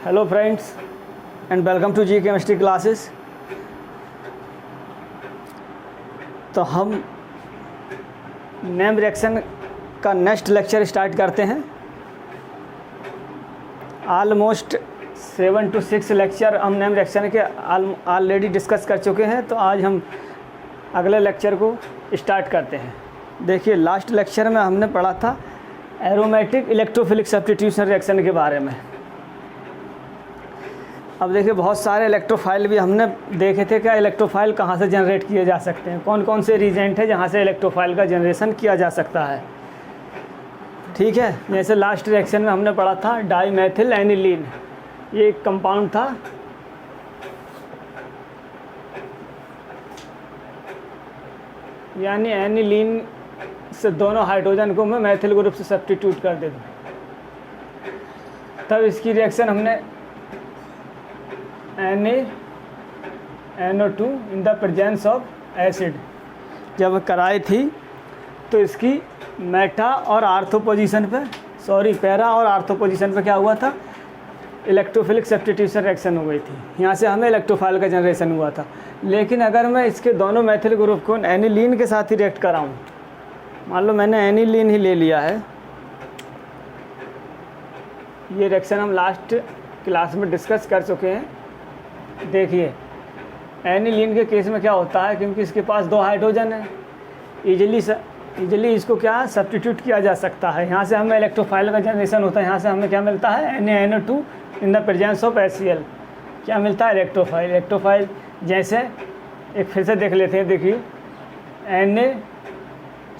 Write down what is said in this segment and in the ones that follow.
Hello friends and welcome to G chemistry classes. तो हम name reaction का next lecture start करते हैं। ऑलमोस्ट 7 to 6 लेक्चर हम नेम रिएक्शन के ऑलरेडी डिस्कस कर चुके हैं, तो आज हम अगले लेक्चर को स्टार्ट करते हैं। देखिए, लास्ट लेक्चर में हमने पढ़ा था एरोमेटिक इलेक्ट्रोफिलिक सब्स्टिट्यूशन रिएक्शन के बारे में। अब देखिए, बहुत सारे इलेक्ट्रोफाइल भी हमने देखे थे कि इलेक्ट्रोफाइल कहाँ से जनरेट किए जा सकते हैं, कौन कौन से रीजेंट है जहाँ से इलेक्ट्रोफाइल का जनरेशन किया जा सकता है। ठीक है, जैसे लास्ट रिएक्शन में हमने पढ़ा था डाईमेथिल एनिलीन, ये एक कंपाउंड था। यानी एनिलीन से दोनों हाइड्रोजन को मैं मैथिल ग्रुप से सब्स्टिट्यूट कर देता हूँ, तब इसकी रिएक्शन हमने NaNO2 in the presence of acid जब कराई थी, तो इसकी मेटा और आर्थो पोजीशन पे पैरा और आर्थो पोजीशन पे क्या हुआ था, इलेक्ट्रोफिलिक सब्स्टिट्यूशन रिएक्शन हो गई थी। यहाँ से हमें इलेक्ट्रोफाइल का जनरेशन हुआ था। लेकिन अगर मैं इसके दोनों मैथिल ग्रुप को एनिलीन के साथ ही रिएक्ट कराऊँ, मान लो मैंने एनिलीन ही ले लिया है, ये रिएक्शन हम लास्ट क्लास में डिस्कस कर चुके हैं। देखिए, एनिलीन के केस में क्या होता है, क्योंकि इसके पास 2 हाइड्रोजन है, इजीली इसको क्या सब्स्टिट्यूट किया जा सकता है। यहाँ से हमें इलेक्ट्रोफाइल का जनरेशन होता है। यहाँ से हमें क्या मिलता है, NaNO2 in the presence of HCl क्या मिलता है, इलेक्ट्रोफाइल। जैसे एक फिर से देख लेते हैं। देखिए, Na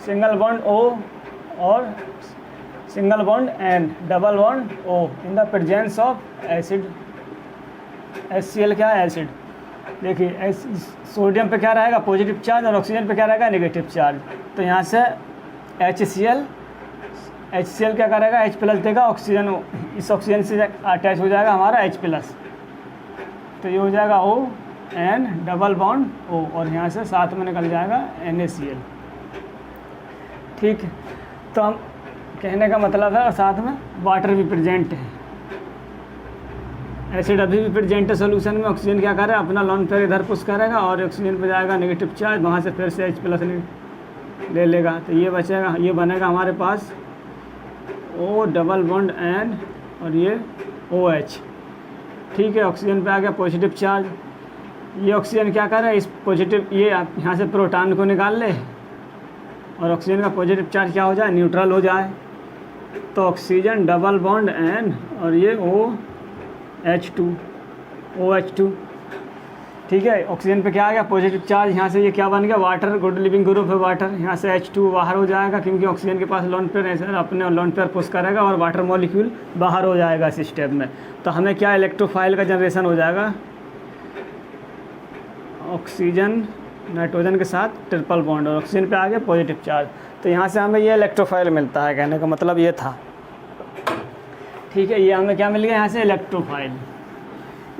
सिंगल बॉन्ड O और single bond N double bond O in the presence of acid. HCl क्या है, एसिड। देखिए, सोडियम पे क्या रहेगा, पॉजिटिव चार्ज, और ऑक्सीजन पे क्या रहेगा, नेगेटिव चार्ज। तो यहाँ से HCl क्या करेगा, H+ देगा, ऑक्सीजन इस ऑक्सीजन से अटैच हो जाएगा हमारा H+, तो ये हो जाएगा ON डबल बॉन्ड O, और यहाँ से साथ में निकल जाएगा NaCl। ठीक है, तो हम कहने का मतलब है, और साथ में वाटर भी प्रेजेंट है, एसिड अभी भी प्रेजेंट है सोल्यूशन में। ऑक्सीजन क्या करेगा, अपना लोन पेयर इधर पुश करेगा और ऑक्सीजन पे जाएगा नेगेटिव चार्ज, वहाँ से फिर से H+ ले लेगा, तो ये बचेगा, ये बनेगा हमारे पास O डबल बॉन्ड N और ये OH। ठीक है, ऑक्सीजन पे आ गया पॉजिटिव चार्ज। ये ऑक्सीजन क्या करे, इस पॉजिटिव, ये यहाँ से प्रोटॉन को निकाल ले और ऑक्सीजन का पॉजिटिव चार्ज क्या हो जाए, न्यूट्रल हो जाए। तो ऑक्सीजन डबल बॉन्ड N और ये OH2। ठीक है, ऑक्सीजन पे क्या आ गया, पॉजिटिव चार्ज। यहाँ से ये क्या बन गया, वाटर, गुड लिविंग ग्रुप है वाटर। यहाँ से H2 बाहर हो जाएगा, क्योंकि ऑक्सीजन के पास लोन पेयर है, अपने लोन पेयर पुश करेगा और वाटर मॉलिक्यूल बाहर हो जाएगा इस स्टेप में। तो हमें क्या, इलेक्ट्रोफाइल का जनरेशन हो जाएगा, ऑक्सीजन नाइट्रोजन के साथ ट्रिपल बॉन्ड, और ऑक्सीजन पे आ गया पॉजिटिव चार्ज। तो यहाँ से हमें ये इलेक्ट्रोफाइल मिलता है, कहने का मतलब ये था। ठीक है, ये हमें क्या मिल गया, यहाँ से इलेक्ट्रोफाइल।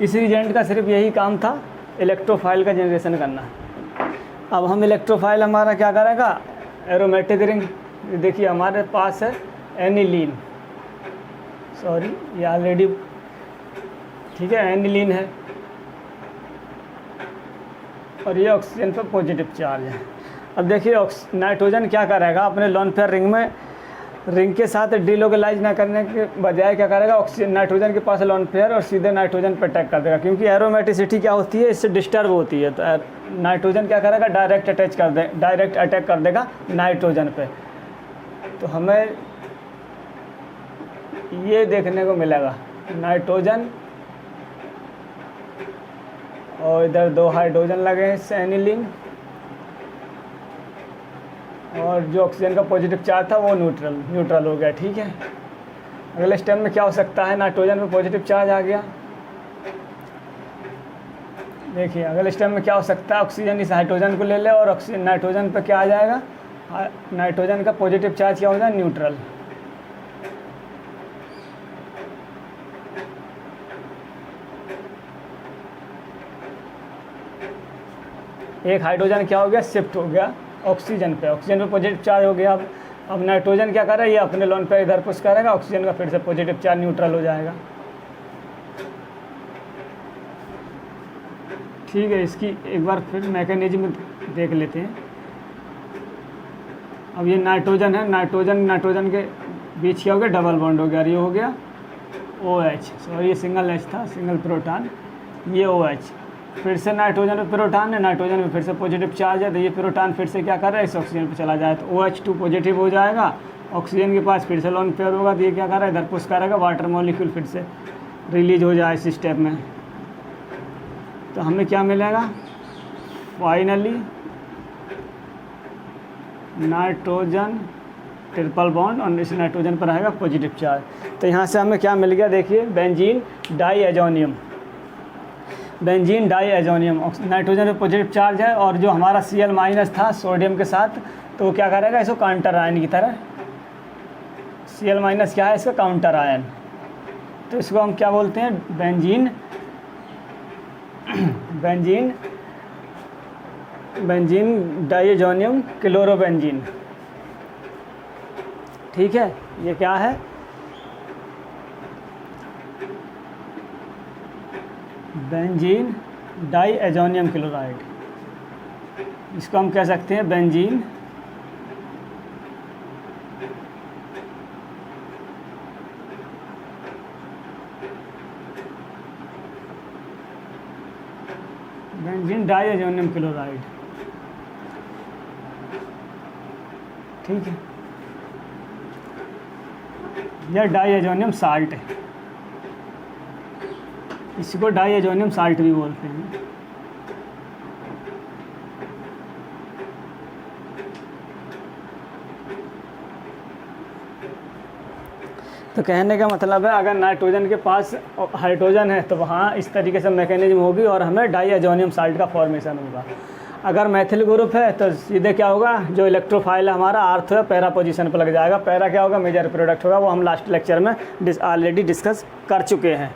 इस रिजेंट का सिर्फ यही काम था, इलेक्ट्रोफाइल का जनरेशन करना। अब हम इलेक्ट्रोफाइल हमारा क्या करेगा, एरोमेटिक रिंग। देखिए, हमारे पास है एनिलीन, ये ऑलरेडी, ठीक है, एनिलीन है, और ये ऑक्सीजन पर पॉजिटिव चार्ज है। अब देखिए, नाइट्रोजन क्या करेगा, अपने लोन पेयर रिंग के साथ डिलोकलाइज ना करने के बजाय क्या करेगा, ऑक्सीजन, नाइट्रोजन के पास लोन पेयर और सीधे नाइट्रोजन पर अटैक कर देगा, क्योंकि एरोमेटिसिटी क्या होती है, इससे डिस्टर्ब होती है। तो नाइट्रोजन क्या करेगा, डायरेक्ट अटैक कर देगा नाइट्रोजन पे। तो हमें ये देखने को मिलेगा, नाइट्रोजन और इधर 2 हाइड्रोजन लगे हैं एनिलीन, और जो ऑक्सीजन का पॉजिटिव चार्ज था वो न्यूट्रल हो गया। ठीक है, अगले स्टेप में क्या हो सकता है, नाइट्रोजन पे पॉजिटिव चार्ज आ गया। देखिए, अगले स्टेप में क्या हो सकता है, ऑक्सीजन इस हाइड्रोजन को ले ले और ऑक्सीजन नाइट्रोजन पे क्या आ जाएगा, नाइट्रोजन का पॉजिटिव चार्ज क्या हो जाए, न्यूट्रल। एक हाइड्रोजन क्या हो गया, शिफ्ट हो गया ऑक्सीजन पे पॉजिटिव चार्ज हो गया। अब नाइट्रोजन क्या कर रहा है, ये अपने लोन पे इधर पुश करेगा, ऑक्सीजन का फिर से पॉजिटिव चार्ज न्यूट्रल हो जाएगा। ठीक है, इसकी एक बार फिर मैकेनिज्म देख लेते हैं। अब ये नाइट्रोजन है, नाइट्रोजन के बीच क्या हो गया, डबल बॉन्ड हो गया, और ये हो गया OH, सॉरी ये सिंगल H था, सिंगल प्रोटॉन, ये OH। फिर से नाइट्रोजन पे प्रोटॉन है, नाइट्रोजन में फिर से पॉजिटिव चार्ज है, तो ये प्रोटॉन फिर से क्या कर रहा है, इस ऑक्सीजन पे चला जाए तो OH2 पॉजिटिव हो जाएगा, ऑक्सीजन के पास फिर से लोन पेयर होगा, तो ये क्या कर रहा है, इधर पुश करेगा, वाटर मॉलिक्यूल फिर से रिलीज हो जाए इस स्टेप में। तो हमें क्या मिलेगा, फाइनली नाइट्रोजन ट्रिपल बॉन्ड और इस नाइट्रोजन पर रहेगा पॉजिटिव चार्ज। तो यहाँ से हमें क्या मिल गया, देखिए benzene diazonium, benzene diazonium, nitrogen पे पॉजिटिव चार्ज है, और जो हमारा Cl माइनस था सोडियम के साथ, तो वो क्या करेगा, इसको काउंटर आयन की तरह, Cl माइनस क्या है, इसका काउंटर आयन, तो इसको हम क्या बोलते हैं, बेंजीन डाईएजोनियम क्लोरोबेंजीन। ठीक है, ये क्या है, बेंजीन डाईएजोनियम क्लोराइड, इसको हम कह सकते हैं बेंजीन डाईएजोनियम क्लोराइड। ठीक है, यह डाईएजोनियम साल्ट है, इसको डाईएजोनियम साल्ट भी बोलते हैं। तो कहने का मतलब है, अगर नाइट्रोजन के पास हाइड्रोजन है तो वहाँ इस तरीके से मैकेनिज्म होगी और हमें डाईएजोनियम साल्ट का फॉर्मेशन होगा। अगर मैथिल ग्रुप है तो सीधे क्या होगा, जो इलेक्ट्रोफाइल है हमारा आर्थ है, पैरा पोजीशन पर लग जाएगा, पैरा क्या होगा, मेजर प्रोडक्ट होगा, वो हम लास्ट लेक्चर में ऑलरेडी डिस्कस कर चुके हैं।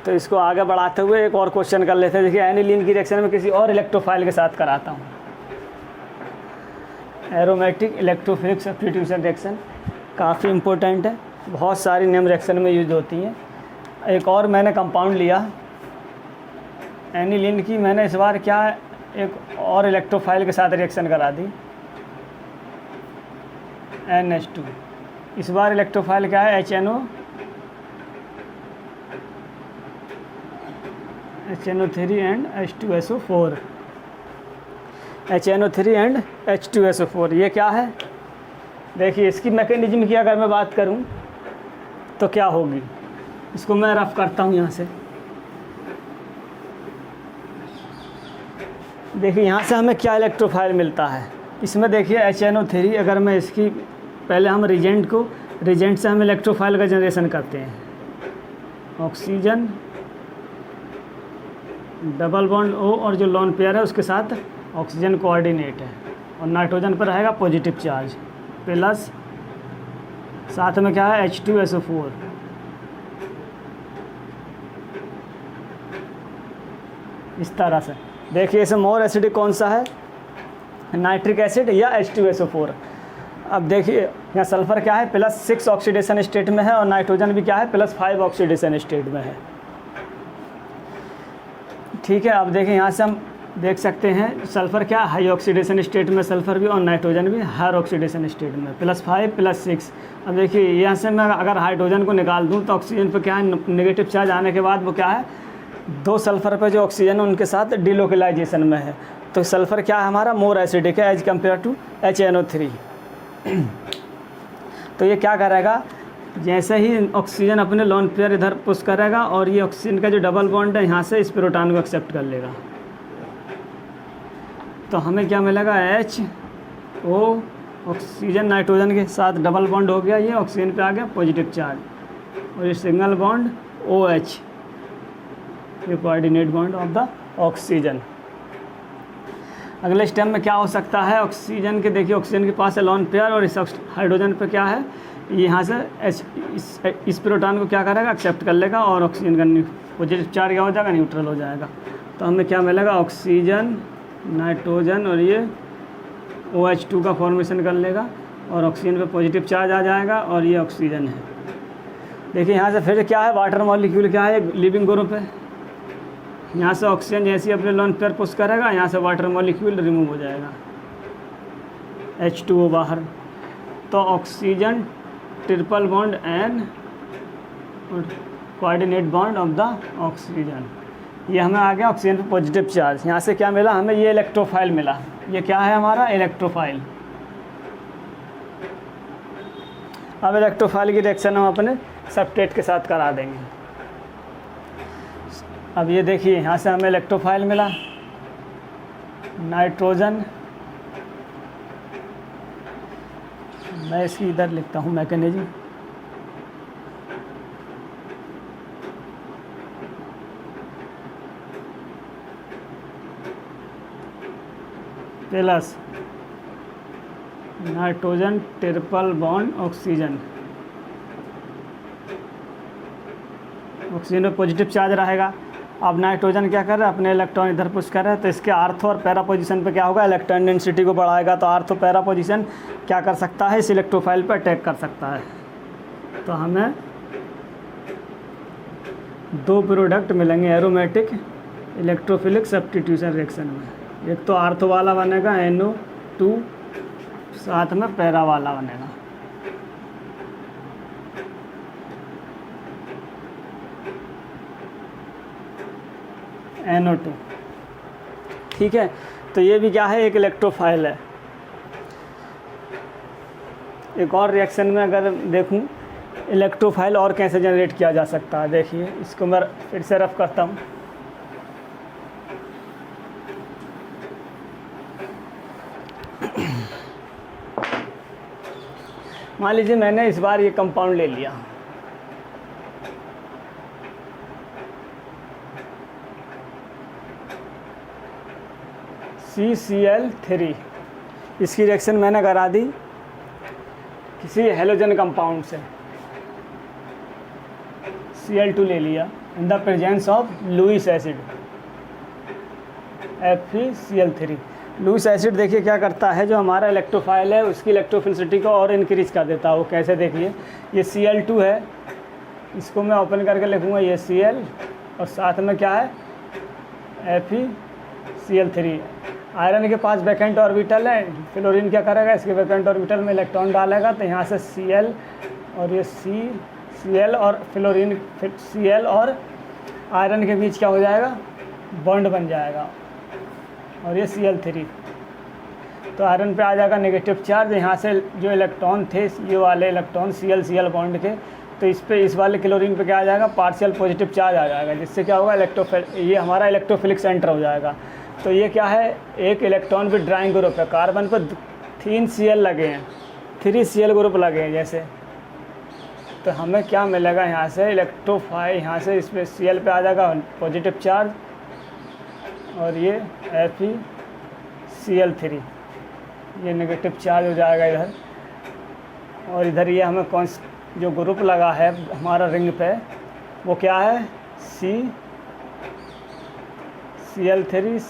तो इसको आगे बढ़ाते हुए एक और क्वेश्चन कर लेते हैं। देखिए एनिलीन की रिएक्शन में किसी और इलेक्ट्रोफाइल के साथ कराता हूँ, एरोमेटिक इलेक्ट्रोफिलिक सब्स्टिट्यूशन रिएक्शन, काफ़ी इंपॉर्टेंट है, बहुत सारी नेम रिएक्शन में यूज होती हैं। एक और मैंने कंपाउंड लिया एनिलीन की, मैंने इस बार क्या एक और इलेक्ट्रोफाइल के साथ रिएक्शन करा दी, NH2। इस बार इलेक्ट्रोफाइल क्या है, HNO3 and H2SO4, HNO3 and H2SO4। ये क्या है, देखिए इसकी मैकेनिज्म की अगर मैं बात करूं तो क्या होगी, इसको मैं रफ करता हूं यहाँ से। देखिए यहाँ से हमें क्या इलेक्ट्रोफाइल मिलता है, इसमें देखिए HNO3, अगर मैं इसकी पहले हम रिजेंट से हम इलेक्ट्रोफाइल का जनरेशन करते हैं, ऑक्सीजन डबल बॉन्ड O और जो लोन पेयर है उसके साथ ऑक्सीजन कोऑर्डिनेट है, और नाइट्रोजन पर रहेगा पॉजिटिव चार्ज, प्लस साथ में क्या है, H2SO4। इस तरह से देखिए, इसमें मोर एसिडिक कौन सा है, नाइट्रिक एसिड या H2SO4। अब देखिए यहाँ सल्फ़र क्या है, +6 ऑक्सीडेशन स्टेट में है, और नाइट्रोजन भी क्या है, +5 ऑक्सीडेशन स्टेट में है। ठीक है, अब देखिए यहाँ से हम देख सकते हैं सल्फ़र क्या हाई ऑक्सीडेशन स्टेट में, सल्फ़र भी, और नाइट्रोजन भी हायर ऑक्सीडेशन स्टेट में, +5 +6। अब देखिए यहाँ से मैं अगर हाइड्रोजन को निकाल दूँ तो ऑक्सीजन पर क्या है, नेगेटिव चार्ज आने के बाद वो क्या है, 2 सल्फ़र पे जो ऑक्सीजन है उनके साथ डिलोकलाइजेशन में है, तो सल्फ़र क्या है हमारा, मोर एसिडिक है एज कम्पेयर टू HNO3। तो ये क्या करेगा, जैसे ही ऑक्सीजन अपने लोन पेयर इधर पुश करेगा और ये ऑक्सीजन का जो डबल बॉन्ड है यहाँ से इस प्रोटॉन को एक्सेप्ट कर लेगा, तो हमें क्या मिलेगा, HO, ऑक्सीजन नाइट्रोजन के साथ डबल बॉन्ड हो गया, ये ऑक्सीजन पे आ गया पॉजिटिव चार्ज, और ये सिंगल बॉन्ड OH, ये coordinate bond of the oxygen. अगले स्टेप में क्या हो सकता है, ऑक्सीजन के देखिए ऑक्सीजन के पास है लोन पेयर, और इस हाइड्रोजन पे क्या है, यहाँ से इस प्रोटॉन को क्या करेगा, एक्सेप्ट कर लेगा, और ऑक्सीजन का पॉजिटिव चार्ज क्या हो जाएगा, न्यूट्रल हो जाएगा। तो हमें क्या मिलेगा, ऑक्सीजन नाइट्रोजन और ये OH2 का फॉर्मेशन कर लेगा, और ऑक्सीजन पे पॉजिटिव चार्ज आ जाएगा, और ये ऑक्सीजन है। देखिए यहाँ से फिर क्या है, वाटर मॉलिक्यूल क्या है, लिविंग ग्रुप है। यहाँ से ऑक्सीजन जैसे अपने लोन पेयर पुश करेगा, यहाँ से वाटर मॉलिक्यूल रिमूव हो जाएगा, H2O बाहर। तो oxygen triple bond an coordinate bond of the oxygen, ये हमें आ गया ऑक्सीजन पे पॉजिटिव चार्ज। यहाँ से क्या मिला हमें, ये इलेक्ट्रोफाइल मिला। ये क्या है हमारा इलेक्ट्रोफाइल। अब इलेक्ट्रोफाइल की रिएक्शन हम अपने सब्सट्रेट के साथ करा देंगे। अब ये देखिए यहाँ से हमें इलेक्ट्रोफाइल मिला, नाइट्रोजन, मैं इसकी इधर लिखता हूँ mechanism. Plus nitrogen triple bond oxygen, oxygen में पॉजिटिव चार्ज रहेगा। अब नाइट्रोजन क्या कर रहा है, अपने इलेक्ट्रॉन इधर पुश कर रहा है, तो इसके आर्थो और पैरा पोजीशन पे क्या होगा, इलेक्ट्रॉन डेंसिटी को बढ़ाएगा। तो आर्थो पैरा पोजीशन क्या कर सकता है, इस इलेक्ट्रोफाइल पर अटैक कर सकता है। तो हमें दो प्रोडक्ट मिलेंगे एरोमेटिक इलेक्ट्रोफिलिक सब्स्टिट्यूशन रिएक्शन में। एक तो आर्थो वाला बनेगा NO2, साथ में पैरा वाला बनेगा। NO2, ठीक है। तो ये भी क्या है, एक इलेक्ट्रोफाइल है। एक और रिएक्शन में अगर देखूं इलेक्ट्रोफाइल और कैसे जनरेट किया जा सकता है, देखिए इसको मैं फिर से रफ करता हूँ। मान लीजिए मैंने इस बार ये कंपाउंड ले लिया, CCl3, इसकी रिएक्शन मैंने करा दी किसी हेलोजन कंपाउंड से, Cl2 ले लिया in the presence of Lewis acid, FeCl3। Lewis acid देखिए क्या करता है, जो हमारा इलेक्ट्रोफाइल है उसकी इलेक्ट्रोफिलिसिटी को और इंक्रीज कर देता है। वो कैसे, देखिए ये Cl2 है, इसको मैं ओपन करके लिखूँगा ये Cl, और साथ में क्या है FeCl3। आयरन के पास वैकेंट ऑर्बिटल है, फ्लोरीन क्या करेगा, इसके वैकेंट ऑर्बिटल में इलेक्ट्रॉन डालेगा, तो यहाँ से Cl और ये Cl और फ्लोरीन, Cl और आयरन के बीच क्या हो जाएगा, बॉन्ड बन जाएगा, और ये Cl3। तो आयरन पे आ जाएगा नेगेटिव चार्ज। यहाँ से जो इलेक्ट्रॉन थे ये वाले इलेक्ट्रॉन Cl बॉन्ड के, तो इस पे इस वाले क्लोरीन पे क्या आ जाएगा, पार्शियल पॉजिटिव चार्ज आ जाएगा, जिससे क्या होगा ये हमारा इलेक्ट्रोफिलिक सेंटर हो जाएगा। तो ये क्या है, एक इलेक्ट्रॉन विद ड्राइंग ग्रुप है, कार्बन पर 3 Cl लगे हैं, 3 Cl ग्रुप लगे हैं जैसे। तो हमें क्या मिलेगा, यहाँ से इलेक्ट्रोफाइल, यहाँ से इस पर Cl पे आ जाएगा पॉजिटिव चार्ज, और ये FeCl3 ये नेगेटिव चार्ज हो जाएगा इधर। और इधर ये हमें कौन जो ग्रुप लगा है हमारा रिंग पे, वो क्या है, Cl3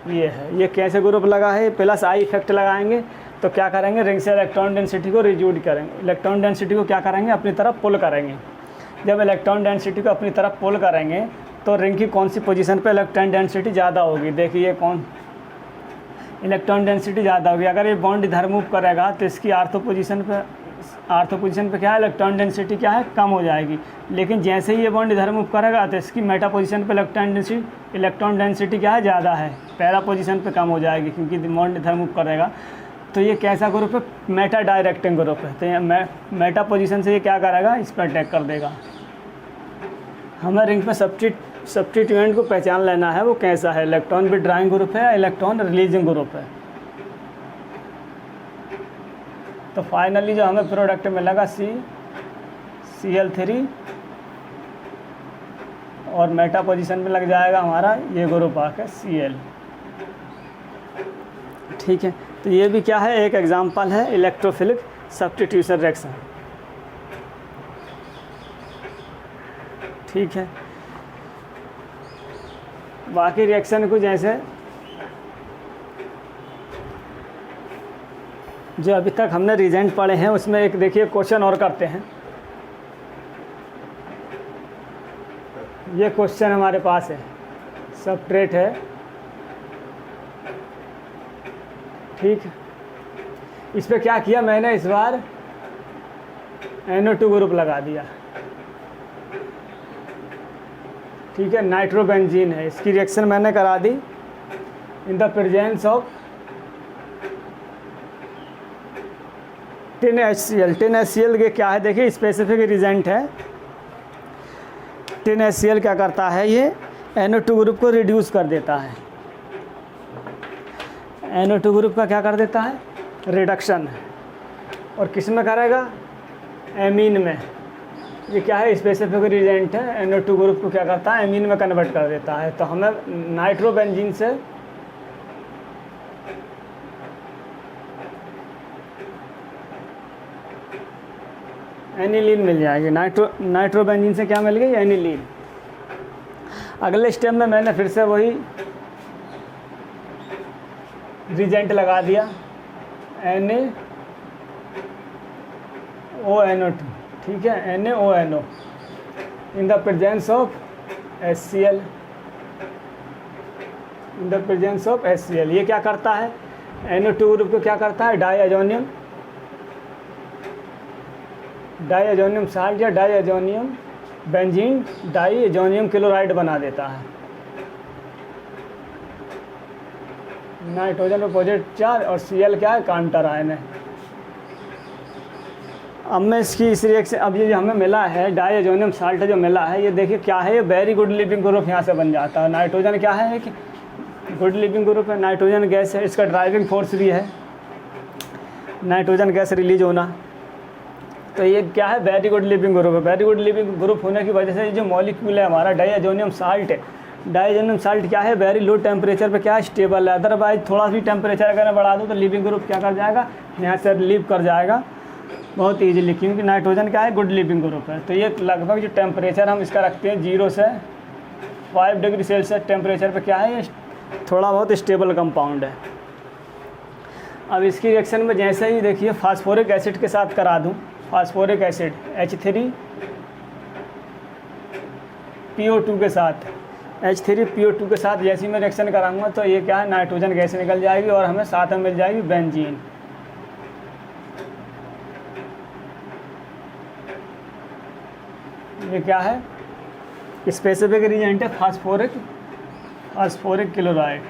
ये है। ये कैसे ग्रुप लगा है, प्लस I इफेक्ट लगाएंगे तो क्या करेंगे, रिंग से इलेक्ट्रॉन डेंसिटी को रिड्यूस करेंगे, इलेक्ट्रॉन डेंसिटी को क्या करेंगे, अपनी तरफ पुल करेंगे। जब इलेक्ट्रॉन डेंसिटी को अपनी तरफ पुल करेंगे तो रिंग की कौन सी पोजीशन पे इलेक्ट्रॉन डेंसिटी ज़्यादा होगी, देखिए कौन इलेक्ट्रॉन डेंसिटी ज़्यादा होगी। अगर ये बॉन्ड इधर मूव करेगा तो इसकी आर्थो पोजीशन पे क्या है, इलेक्ट्रॉन डेंसिटी क्या है, कम हो जाएगी। लेकिन जैसे ही ये बॉन्ड इधर मूव करेगा तो इसकी मेटा पोजीशन पे इलेक्ट्रॉन डेंसिटी क्या है, ज़्यादा है, पैरा पोजीशन पे कम हो जाएगी, क्योंकि बॉन्ड इधर मूव करेगा। तो ये कैसा ग्रुप है, मेटा डायरेक्टिंग ग्रुप है। तो ये मेटा पोजीशन से ये क्या करेगा, इस पर अटैक कर देगा। हमें रिंग पे सब्स्टिट्यूएंट को पहचान लेना है, वो कैसा है, इलेक्ट्रॉन विद ड्राइंग ग्रुप है या इलेक्ट्रॉन रिलीजिंग ग्रुप है। तो फाइनली जो हमें प्रोडक्ट मिलेगा Cl3, और मेटा पोजीशन में लग जाएगा हमारा ये ग्रुप आकर Cl, ठीक है। तो ये भी क्या है, एक एग्जांपल है इलेक्ट्रोफिलिक सब्स्टिट्यूशन रिएक्शन, ठीक है। बाकी रिएक्शन को जैसे जो अभी तक हमने रीजेंट पढ़े हैं उसमें एक देखिए क्वेश्चन और करते हैं। ये क्वेश्चन हमारे पास है, सबट्रेट है, ठीक। इस पे क्या किया मैंने, इस बार NO2 ग्रुप लगा दिया, ठीक है। नाइट्रोबेंजीन है, इसकी रिएक्शन मैंने करा दी in the presence of tin HCl। Tin HCl के क्या है, देखिए स्पेसिफिक रिजेंट है। टिन HCl क्या करता है, ये NO2 ग्रुप को रिड्यूस कर देता है। NO2 ग्रुप का क्या कर देता है, रिडक्शन। और किस में करेगा, एमीन में। ये क्या है, स्पेसिफिक रिजेंट है, NO2 ग्रुप को क्या करता है, एमीन में कन्वर्ट कर देता है। तो हमें नाइट्रोबेंजीन से एनिलीन मिल जाएगी। नाइट्रोबेंजीन से क्या मिल गई, एनिलीन। अगले स्टेप में मैंने फिर से वही रिजेंट लगा दिया, NaONO2, ठीक है, NaONO in the presence of HCl, in the presence of HCl। ये क्या करता है, NO2 ग्रुप को क्या करता है, डाईएजोनियम साल्ट या डाईएजोनियम बेंजीन डाईएजोनियम क्लोराइड बना देता है। नाइट्रोजन अपोजिट चार्ज और Cl क्या है, काउंटर आयन है। अब मैं इसकी इस रिएक्शन, अब ये जो हमें मिला है डाईएजोनियम साल्ट जो मिला है, ये देखिए क्या है, ये वेरी गुड लिविंग ग्रुप यहाँ से बन जाता है। नाइट्रोजन क्या है कि गुड लिविंग ग्रुप है, नाइट्रोजन गैस है, इसका ड्राइविंग फोर्स भी है नाइट्रोजन गैस रिलीज होना। तो ये क्या है, वेरी गुड लिविंग ग्रुप है। वेरी गुड लिविंग ग्रुप होने की वजह से ये जो मॉलिक्यूल है हमारा डाईएजोनियम साल्ट है, डाईएजोनियम साल्ट क्या है, वेरी लो टेम्परेचर पे क्या है, स्टेबल है। अदरवाइज थोड़ा भी टेम्परेचर अगर मैं बढ़ा दूँ तो लिविंग ग्रुप क्या कर जाएगा, यहाँ से लीव कर जाएगा बहुत ईजीली, क्योंकि नाइट्रोजन क्या है, गुड लिविंग ग्रुप है। तो ये लगभग जो टेम्परेचर हम इसका रखते हैं 0 से 5 डिग्री सेल्सियस टेम्परेचर पे क्या है, ये थोड़ा बहुत स्टेबल कंपाउंड है। अब इसकी रिएक्शन में जैसे ही देखिए फास्फोरिक एसिड के साथ करा दूँ, फास्फोरिक एसिड H3PO2 के साथ, H3PO2 के साथ जैसे ही मैं रिएक्शन कराऊंगा तो ये क्या है, नाइट्रोजन गैस निकल जाएगी और हमें साथ में मिल जाएगी बेंजीन। ये क्या है, स्पेसिफिक रिएजेंट है फास्फोरिक क्लोराइड,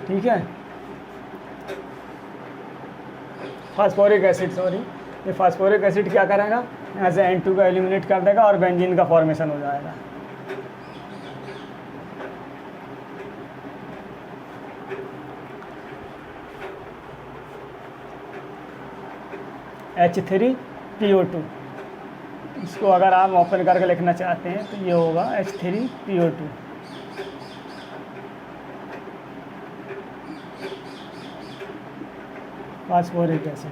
ठीक है, फास्फोरिक एसिड, सॉरी। ये फास्फोरिक एसिड क्या करेगा, यहाँ से N2 को एलिमिनेट कर देगा और बेंजीन का फॉर्मेशन हो जाएगा। H3PO2, इसको अगर आप ओपन करके लिखना चाहते हैं तो ये होगा H3PO2। फास्फोरिक एसिड,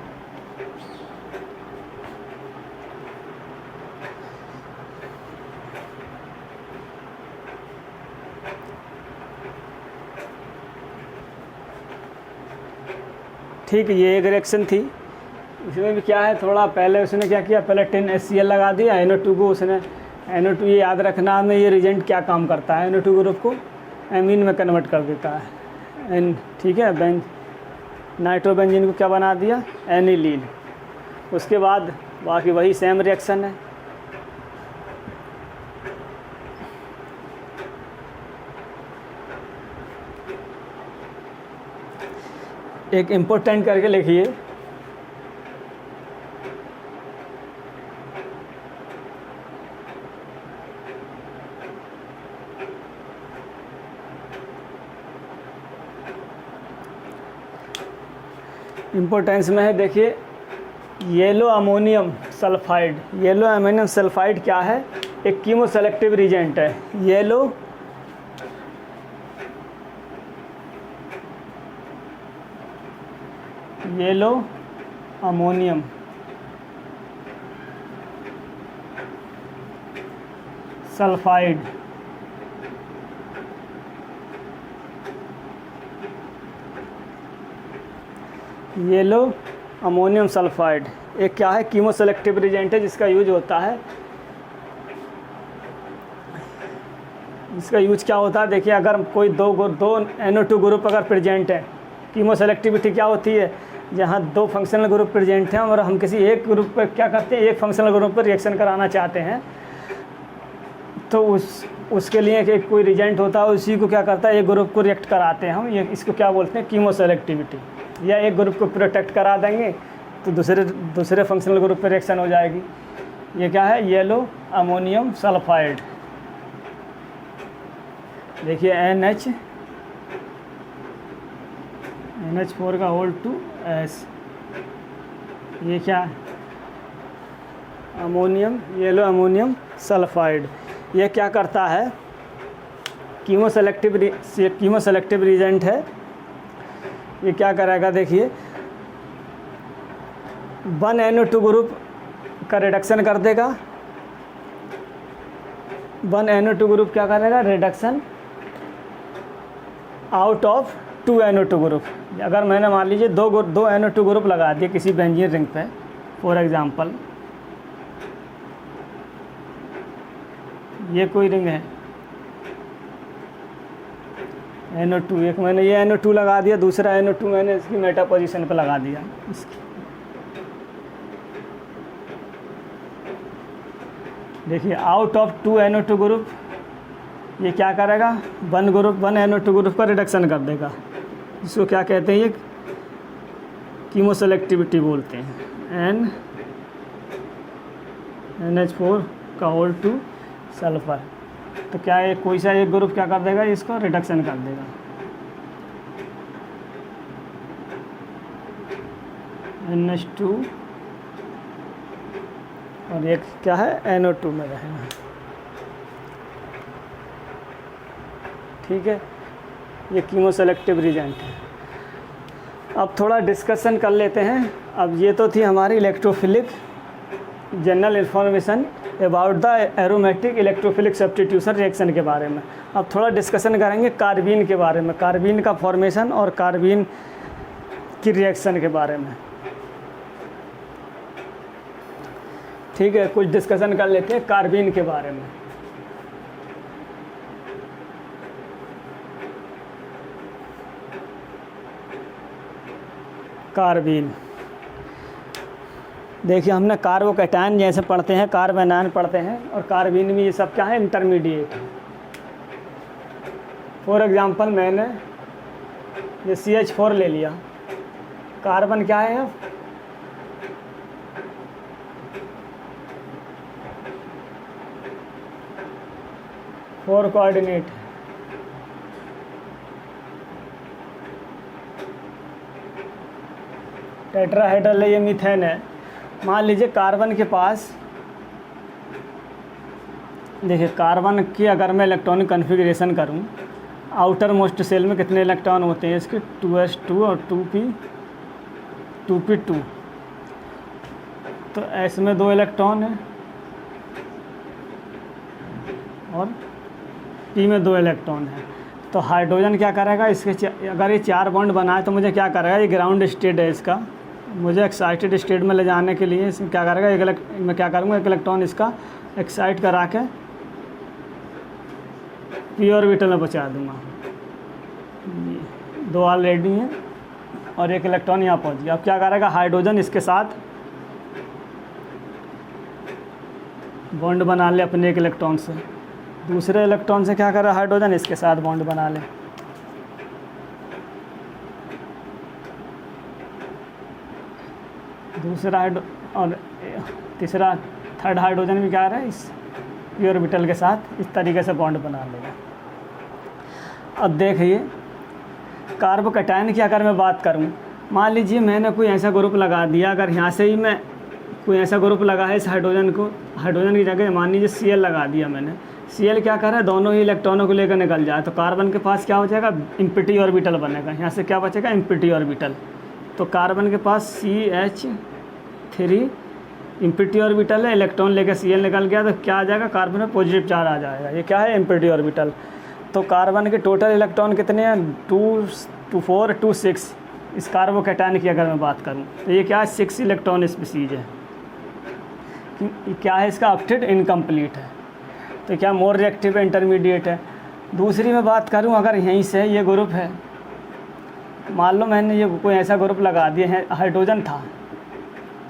ठीक है। ये एक रिएक्शन थी, इसमें भी क्या है, थोड़ा पहले उसने क्या किया, पहले टिन HCl लगा दिया, NO2 को उसने NO2, ये याद रखना हमें, ये रिजेंट क्या काम करता है, NO2 ग्रुप को एमीन में कन्वर्ट कर देता है, ठीक है। नाइट्रोबेंजीन को क्या बना दिया, एनिलीन। उसके बाद बाकी वही सेम रिएक्शन है। एक इम्पोर्टेंट करके लिखिए, इम्पोर्टेंस में है, देखिए yellow ammonium sulphide. Yellow ammonium sulphide क्या है, एक कीमो सेलेक्टिव रिजेंट है। Yellow ammonium sulphide yellow ammonium sulphide एक क्या है, कीमो सेलेक्टिव रिजेंट है, जिसका यूज होता है इसका यूज क्या होता है, देखिए अगर कोई दो NO2 ग्रुप अगर प्रेजेंट है, कीमो सेलेक्टिविटी क्या होती है, जहाँ दो फंक्शनल ग्रुप प्रेजेंट हैं और हम किसी एक ग्रुप पर क्या करते हैं, एक फंक्शनल ग्रुप पर रिएक्शन कराना चाहते हैं, तो उसके लिए एक कोई रिजेंट होता है, उसी को क्या करता है, एक ग्रुप को रिएक्ट कराते हैं हम, ये इसको क्या बोलते हैं, कीमो सेलेक्टिविटी। या एक ग्रुप को प्रोटेक्ट करा देंगे तो दूसरे फंक्शनल ग्रुप पर रिएक्शन हो जाएगी। ये क्या है, येलो अमोनियम सल्फाइड। देखिए NH4 का होल 2S, ये क्या है, येलो अमोनियम सल्फाइड। ये क्या करता है, कीमो सेलेक्टिव रिजेंट है। ये क्या करेगा, देखिए 1 NO2 ग्रुप का रिडक्शन कर देगा। 1 NO2 ग्रुप क्या करेगा, reduction out of 2 NO2 group. अगर मैंने मान लीजिए दो NO2 ग्रुप लगा दिए किसी बेंजीन रिंग पे, फॉर एग्जांपल ये कोई रिंग है NO2, एक मैंने ये NO2 लगा दिया, दूसरा NO2 मैंने इसकी मेटा पोजीशन पे लगा दिया इसकी। देखिए आउट ऑफ 2 NO2 ग्रुप ये क्या करेगा, 1 NO2 ग्रुप का रिडक्शन कर देगा। इसको क्या कहते हैं, ये कीमो सेलेक्टिविटी बोलते हैं। NH4 का होल 2 सल्फर। तो क्या है, कोई सा एक ग्रुप क्या कर देगा, इसको रिडक्शन कर देगा। NH2 और एक क्या है, NO2 में रहेगा। ठीक है, ये कीमो सेलेक्टिव रिजेंट है। अब थोड़ा डिस्कशन कर लेते हैं। अब ये तो थी हमारी electrophilic general information about the aromatic electrophilic substitution reaction के बारे में। अब थोड़ा डिस्कशन करेंगे कार्बीन के बारे में, कार्बीन का फॉर्मेशन और कार्बीन की रिएक्शन के बारे में। ठीक है, कुछ डिस्कशन कर लेते हैं कार्बीन के बारे में। कार्बीन, देखिए हमने कार्बोकैटायन जैसे पढ़ते हैं, कार्बोनायन पढ़ते हैं, और कार्बीन में ये सब क्या है, इंटरमीडिएट है। फॉर एग्जांपल मैंने ये CH4 ले लिया, कार्बन क्या है, अब 4 कोऑर्डिनेट है। टेट्राहेड्रल है, ये मीथेन है। मान लीजिए कार्बन के पास, देखिए कार्बन की अगर मैं इलेक्ट्रॉनिक कन्फिग्रेशन करूं, आउटर मोस्ट सेल में कितने इलेक्ट्रॉन होते हैं इसके, 2s2 और 2p2। तो s में 2 इलेक्ट्रॉन है और p में 2 इलेक्ट्रॉन है। तो हाइड्रोजन क्या करेगा, इसके अगर ये 4 बॉन्ड बनाए तो मुझे क्या करेगा, ये ग्राउंड स्टेट है इसका, मुझे एक्साइटेड स्टेट में ले जाने के लिए इसमें क्या करेगा, मैं क्या करूँगा, एक इलेक्ट्रॉन इसका एक्साइट करा के p ऑर्बिटल में पहुँचा दूँगा। 2 ऑलरेडी हैं और एक इलेक्ट्रॉन यहाँ पहुँच गया। अब क्या करेगा, हाइड्रोजन इसके साथ बॉन्ड बना ले अपने एक इलेक्ट्रॉन से, दूसरे इलेक्ट्रॉन से क्या कर रहा है, हाइड्रोजन इसके साथ बॉन्ड बना ले। दूसरा और तीसरा थर्ड हाइड्रोजन भी क्या कर रहा है, इस p ऑर्बिटल के साथ इस तरीके से बॉन्ड बना लेगा। अब देखिए कार्बोकैटायन की अगर मैं बात करूं, मान लीजिए मैंने कोई ऐसा ग्रुप लगा दिया, अगर यहाँ से ही मैं कोई ऐसा ग्रुप लगा है इस हाइड्रोजन को, हाइड्रोजन की जगह मान लीजिए Cl लगा दिया मैंने, Cl क्या कर रहा है, दोनों ही इलेक्ट्रॉनों को लेकर निकल जाए, तो कार्बन के पास क्या हो जाएगा, इम्पिटी ऑर्बिटल बनेगा। यहाँ से क्या बचेगा, इम्पिटी ऑर्बिटल। तो कार्बन के पास CH3 इम्पिटी ऑर्बिटल है, इलेक्ट्रॉन लेकर Cl निकल गया, तो क्या आ जाएगा, कार्बन में पॉजिटिव चार्ज आ जाएगा। ये क्या है, इम्पिटी ऑर्बिटल। तो कार्बन के टोटल इलेक्ट्रॉन कितने हैं, 2, 4, 2, 6। इस कार्बोकैटायन की अगर मैं बात करूं तो ये क्या है, 6 इलेक्ट्रॉन स्पीसीज है। क्या है इसका ऑक्टेट, इनकम्प्लीट है। तो क्या मोर रिएक्टिव है, इंटरमीडिएट है। दूसरी मैं बात करूं, अगर यहीं से ये ग्रुप है, मान लो मैंने ये कोई ऐसा ग्रुप लगा दिया है, हाइड्रोजन था,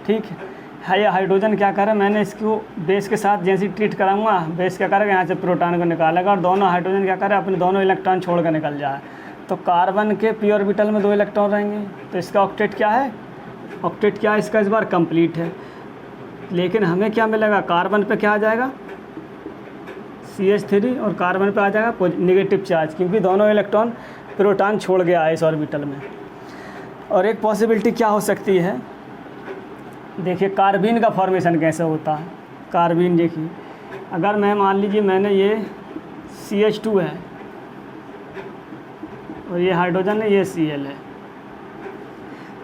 ठीक है, ये हाइड्रोजन क्या करे, मैंने इसको बेस के साथ जैसे ट्रीट कराऊंगा, बेस क्या करेगा, यहाँ से प्रोटॉन को निकालेगा और दोनों हाइड्रोजन क्या करे, अपने दोनों इलेक्ट्रॉन छोड़ कर निकल जाए। तो कार्बन के पी ऑर्बिटल में 2 इलेक्ट्रॉन रहेंगे, तो इसका ऑक्टेट क्या है, ऑक्टेट क्या है इसका, इस बार कंप्लीट है। लेकिन हमें क्या मिलेगा, कार्बन पे क्या आ जाएगा, CH3 और कार्बन पे आ जाएगा नेगेटिव चार्ज, क्योंकि दोनों इलेक्ट्रॉन प्रोटॉन छोड़ गया है इस ऑर्बिटल में। और एक पॉसिबिलिटी क्या हो सकती है, देखिए कार्बीन का फॉर्मेशन कैसे होता है। कार्बीन देखिए, अगर मैं मान लीजिए मैंने ये CH2 है और ये हाइड्रोजन है, ये Cl है,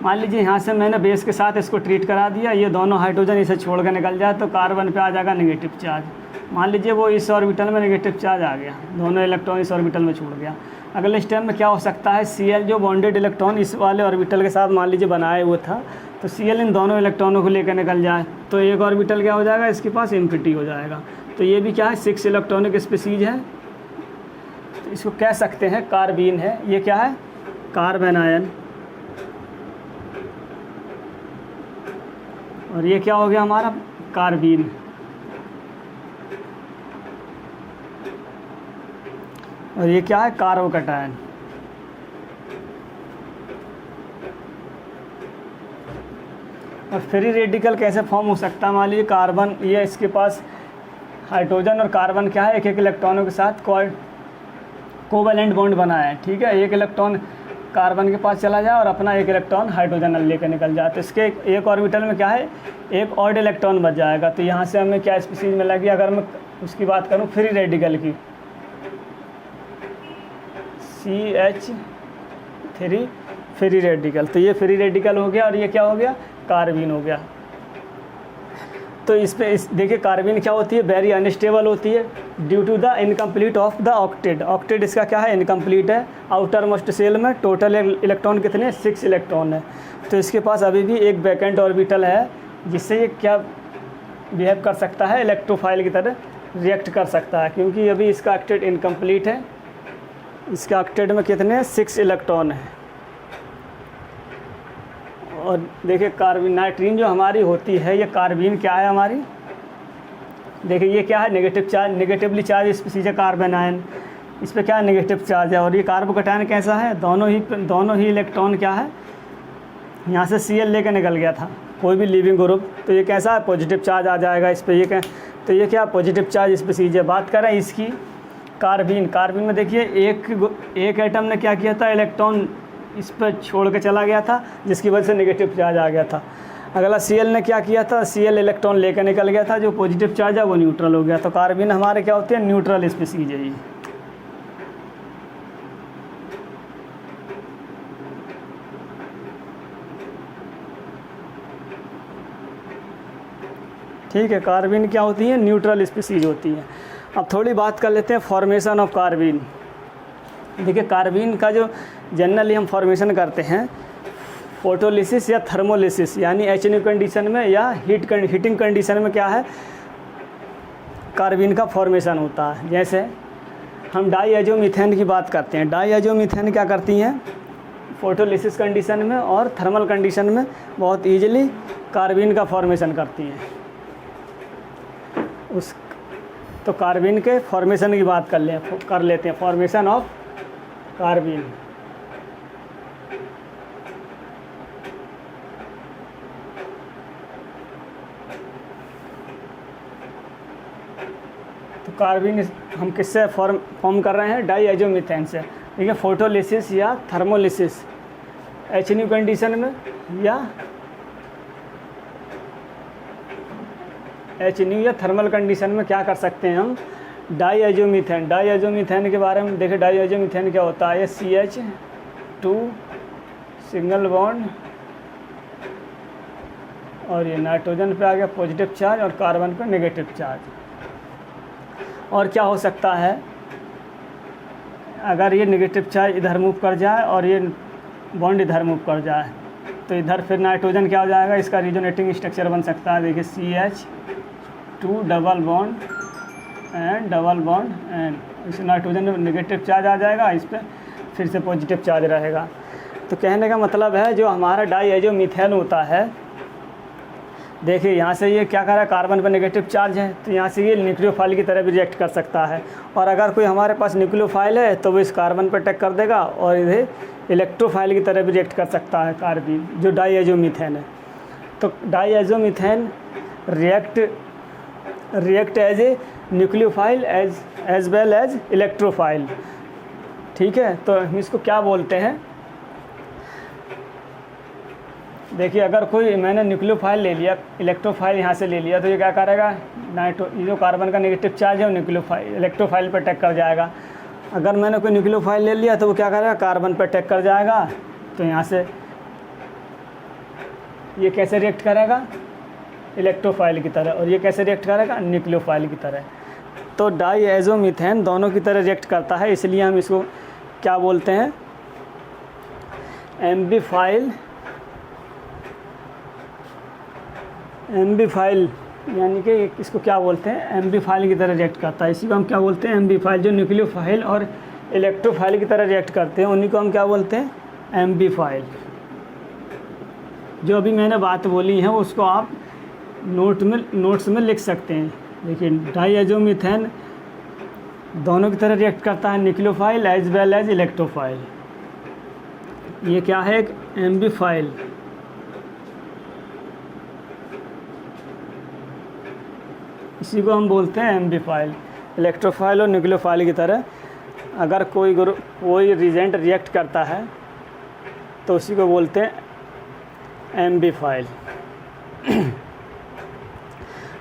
मान लीजिए यहाँ से मैंने बेस के साथ इसको ट्रीट करा दिया, ये दोनों हाइड्रोजन इसे छोड़ कर निकल जाए तो कार्बन पे आ जाएगा नेगेटिव चार्ज। मान लीजिए वो इस ऑर्बिटल में नेगेटिव चार्ज आ गया, दोनों इलेक्ट्रॉन इस ऑर्बिटल में छोड़ गया। अगले स्टेप में क्या हो सकता है, Cl जो बॉन्डेड इलेक्ट्रॉन इस वाले ऑर्बिटल के साथ मान लीजिए बनाए हुए था, तो Cl इन दोनों इलेक्ट्रॉनों को लेकर निकल जाए तो एक ऑर्बिटल क्या हो जाएगा, इसके पास एम्प्टी हो जाएगा। तो ये भी क्या है, 6 इलेक्ट्रॉनिक स्पीसीज है, तो इसको कह सकते हैं कार्बीन है। ये क्या है, कार्बन आयन। और ये क्या हो गया हमारा, कार्बीन। और ये क्या है, कार्बोकैटायन। और फ्री रेडिकल कैसे फॉर्म हो सकता है, मान लीजिए कार्बन, ये इसके पास हाइड्रोजन और कार्बन क्या है, एक एक इलेक्ट्रॉनों के साथ कोवैलेंट बॉन्ड बनाया है, ठीक है। एक इलेक्ट्रॉन कार्बन के पास चला जाए और अपना एक इलेक्ट्रॉन हाइड्रोजन लेकर निकल जाए, तो इसके एक ऑर्बिटल में क्या है, एक ऑड इलेक्ट्रॉन बच जाएगा। तो यहाँ से हमें क्या स्पीसीज मिलेगी, अगर मैं उसकी बात करूँ फ्री रेडिकल की, CH3 फ्री रेडिकल, तो ये फ्री रेडिकल हो गया और ये क्या हो गया, कार्बीन हो गया। तो इस पे देखिए कार्बीन क्या होती है, वेरी अनस्टेबल होती है due to the incomplete of the octet. Octet इसका क्या है, इनकम्प्लीट है। आउटर मोस्ट सेल में टोटल इलेक्ट्रॉन कितने, 6 इलेक्ट्रॉन है। तो इसके पास अभी भी एक वैकेंट ऑर्बिटल है, जिससे ये क्या बिहेव कर सकता है, इलेक्ट्रोफाइल की तरह रिएक्ट कर सकता है, क्योंकि अभी इसका ऑक्टेट इनकम्प्लीट है। इसके ऑक्टेट में कितने, 6 इलेक्ट्रॉन है। और देखिए कार्बन, नाइट्रीन जो हमारी होती है, ये कार्बीन क्या है हमारी, देखिए ये क्या है, negative charge, negatively charge species है कार्बन आयन, इस पर क्या है, नेगेटिव चार्ज है। और ये कार्बोकैटायन कैसा है, दोनों ही इलेक्ट्रॉन क्या है, यहाँ से Cl लेकर निकल गया था कोई भी लिविंग ग्रुप, तो ये कैसा है, पॉजिटिव चार्ज आ जाएगा इस पर। ये क्या, तो ये क्या पॉजिटिव चार्ज स्पीसीज है। बात करें इसकी कार्बीन, कार्बीन में देखिए एक एटम ने क्या किया था, इलेक्ट्रॉन इस पर छोड़ के चला गया था, जिसकी वजह से नेगेटिव चार्ज आ गया था। अगला Cl ने क्या किया था, Cl इलेक्ट्रॉन लेकर निकल गया था, जो पॉजिटिव चार्ज है वो न्यूट्रल हो गया। तो कार्बन हमारे क्या होते हैं, न्यूट्रल स्पीसीज है ये। ठीक है, कार्बन क्या होती है, न्यूट्रल स्पीसीज होती है। अब थोड़ी बात कर लेते हैं फॉर्मेशन ऑफ कार्बन। देखिए कार्बन का जो जनरली हम फॉर्मेशन करते हैं फोटोलिसिस या थर्मोलिसिस, यानी HNO कंडीशन में या हीटिंग कंडीशन में क्या है, कार्बन का फॉर्मेशन होता है। जैसे हम डाईएजोमीथेन की बात करते हैं, डाईएजोमीथेन क्या करती हैं, फोटोलिसिस कंडीशन में और थर्मल कंडीशन में बहुत ईजिली कार्बन का फॉर्मेशन करती हैं। तो कार्बन के फॉर्मेशन की बात कर लेते हैं, फॉर्मेशन ऑफ कार्बन। तो कार्बन हम किससे फॉर्म कर रहे हैं, डाईएजोमीथेन से। ठीक है, फोटोलिसिस या थर्मोलिसिस HNO कंडीशन में या HNO या थर्मल कंडीशन में क्या कर सकते हैं हम, डाईएजोमीथेन। डाईएजोमीथेन के बारे में देखें, डाईएजोमीथेन क्या होता है, ये CH2 सिंगल बॉन्ड और ये नाइट्रोजन पे आ गया पॉजिटिव चार्ज और कार्बन पे नेगेटिव चार्ज। और क्या हो सकता है, अगर ये नेगेटिव चार्ज इधर मूव कर जाए और ये बॉन्ड इधर मूव कर जाए तो इधर फिर नाइट्रोजन क्या हो जाएगा, इसका रिजोनेटिंग स्ट्रक्चर बन सकता है। देखिए CH2 double bond and double bond N, इस नाइट्रोजन में नेगेटिव चार्ज आ जाएगा, इस पर फिर से पॉजिटिव चार्ज रहेगा। तो कहने का मतलब है जो हमारा डाईएजोमीथेन होता है, देखिए यहाँ से ये क्या कर रहा है, कार्बन पर नेगेटिव चार्ज है, तो यहाँ से ये न्यूक्लियोफाइल की तरह भी रिएक्ट कर सकता है। और अगर कोई हमारे पास न्यूक्लियोफाइल है तो वो इस कार्बन पर अटैक कर देगा और इधर इलेक्ट्रोफाइल की तरह भी रिएक्ट कर सकता है कार्बन, जो डाईएजोमीथेन है। तो diazomethane react as a nucleophile as well as electrophile. ठीक है, तो हम इसको क्या बोलते हैं, देखिए अगर कोई मैंने न्यूक्लियोफाइल ले लिया, इलेक्ट्रोफाइल यहाँ से ले लिया, तो ये क्या करेगा, ये जो कार्बन का नेगेटिव चार्ज है वो न्यूक्लियोफाइल इलेक्ट्रोफाइल पर अटैक कर जाएगा। अगर मैंने कोई न्यूक्लियोफाइल ले लिया तो वो क्या करेगा, कार्बन पर अटैक कर जाएगा। तो यहाँ से ये कैसे रिएक्ट करेगा, इलेक्ट्रोफाइल की तरह, और ये कैसे रिएक्ट करेगा, न्यूक्लियोफाइल की तरह। तो डाईएजोमीथेन दोनों की तरह रिएक्ट करता है, इसलिए हम इसको क्या बोलते हैं, एम्बीफाइल, यानी कि इसको क्या बोलते हैं, एम्बीफाइल की तरह रिएक्ट करता है। इसी को हम क्या बोलते हैं, एम्बीफाइल। जो न्यूक्लियोफाइल और इलेक्ट्रोफाइल की तरह रिएक्ट करते हैं उन्हीं को हम क्या बोलते हैं, एम्बीफाइल। जो अभी मैंने बात बोली है उसको आप नोट्स में लिख सकते हैं। देखिए डाईएजोमीथेन दोनों की तरह रिएक्ट करता है, nucleophile as well as electrophile. ये क्या है, एक एम्बीफाइल। इसी को हम बोलते हैं एम्बीफाइल, इलेक्ट्रोफाइल और न्यूक्लियोफाइल की तरह। अगर कोई रिएजेंट रिएक्ट करता है तो उसी को बोलते हैं एम्बीफाइल।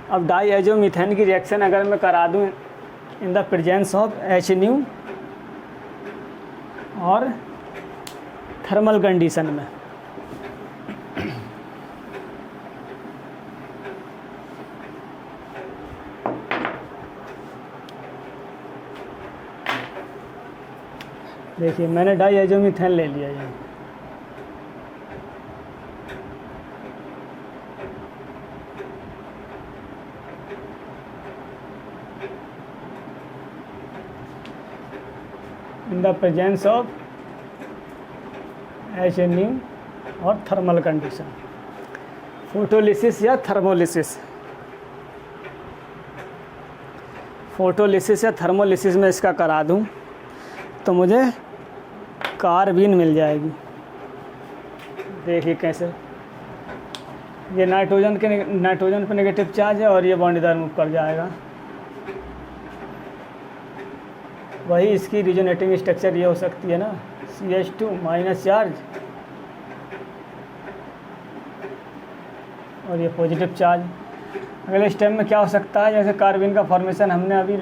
अब डाईएजोमीथेन की रिएक्शन अगर मैं करा दूं इन द प्रेजेंस ऑफ HNU और थर्मल कंडीशन में, देखिए मैंने डाईएजोमीथेन ले लिया यहाँ, इन द प्रेजेंस ऑफ HNU और थर्मल कंडीशन, फोटोलिसिस या थर्मोलिसिस। फोटोलिसिस या थर्मोलिसिस में इसका करा दूं तो मुझे कार्बीन मिल जाएगी। देखिए कैसे, ये नाइट्रोजन पे नेगेटिव चार्ज है और ये बॉन्ड इधर मूव कर जाएगा। वही इसकी रिजोनेटिंग स्ट्रक्चर ये हो सकती है ना, CH2 माइनस चार्ज और ये पॉजिटिव चार्ज। अगले स्टेप में क्या हो सकता है, जैसे कार्बन का फॉर्मेशन हमने अभी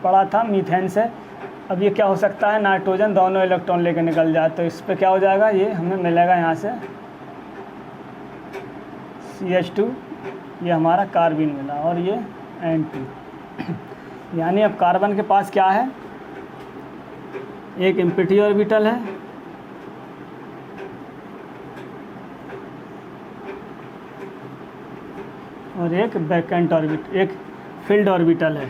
पढ़ा था मीथेन से, अब ये क्या हो सकता है, नाइट्रोजन दोनों इलेक्ट्रॉन लेकर निकल जाए, तो इस पर क्या हो जाएगा, ये हमें मिलेगा यहाँ से CH2, ये हमारा कार्बन मिला, और ये N2। यानी अब कार्बन के पास क्या है, एक एम्प्टी ऑर्बिटल है और एक वैकेंट ऑर्बिटल, एक फील्ड ऑर्बिटल है।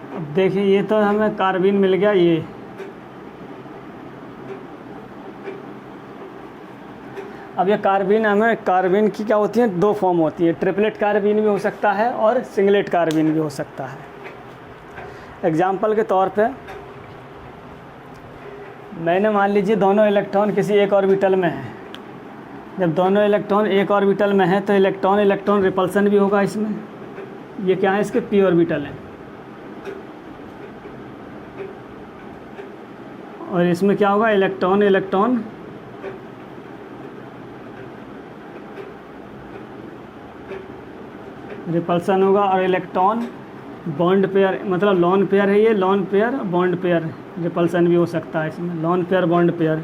अब देखिए ये तो हमें कार्बन मिल गया, ये अब ये कार्बन की क्या होती है, दो फॉर्म होती है, ट्रिपलेट कार्बन भी हो सकता है और सिंगलेट कार्बन भी हो सकता है। एग्जाम्पल के तौर पे मैंने मान लीजिए दोनों इलेक्ट्रॉन किसी एक ऑर्बिटल में है। जब दोनों इलेक्ट्रॉन एक ऑर्बिटल में है तो इलेक्ट्रॉन रिपल्सन भी होगा इसमें। ये क्या है, इसके p ऑर्बिटल है, और इसमें क्या होगा, इलेक्ट्रॉन रिपल्सन होगा, और इलेक्ट्रॉन बॉन्ड पेयर, मतलब लॉन पेयर है, ये lawn pair bond pair repulsion भी हो सकता है इसमें, lawn pair bond pair.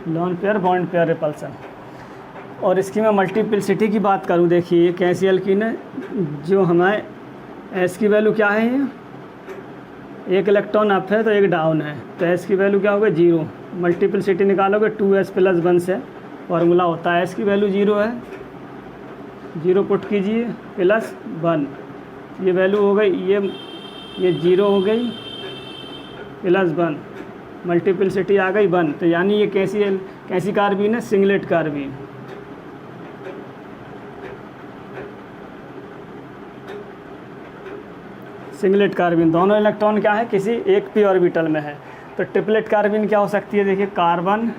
Lawn pair bond pair repulsion. और इसकी मैं मल्टीप्लिसिटी की बात करूं, देखिए ये कैसी एल्कीन है, जो हमारे एस की वैल्यू क्या है, एक इलेक्ट्रॉन अप है तो एक डाउन है, तो एस की वैल्यू क्या होगा, 0। मल्टीप्लिसिटी निकालोगे 2s+1 से, फार्मूला होता है s की वैल्यू 0 है, 0 पुट कीजिए +1, ये वैल्यू हो गई, ये 0 हो गई +1, मल्टीप्लिसिटी आ गई 1। तो यानी ये कैसी कार्बीन है? Singlet carbene. सिंगलेट कार्बीन, दोनों इलेक्ट्रॉन क्या है? किसी एक p ऑर्बिटल में है। तो ट्रिपलेट कार्बीन क्या हो सकती है? देखिए कार्बन,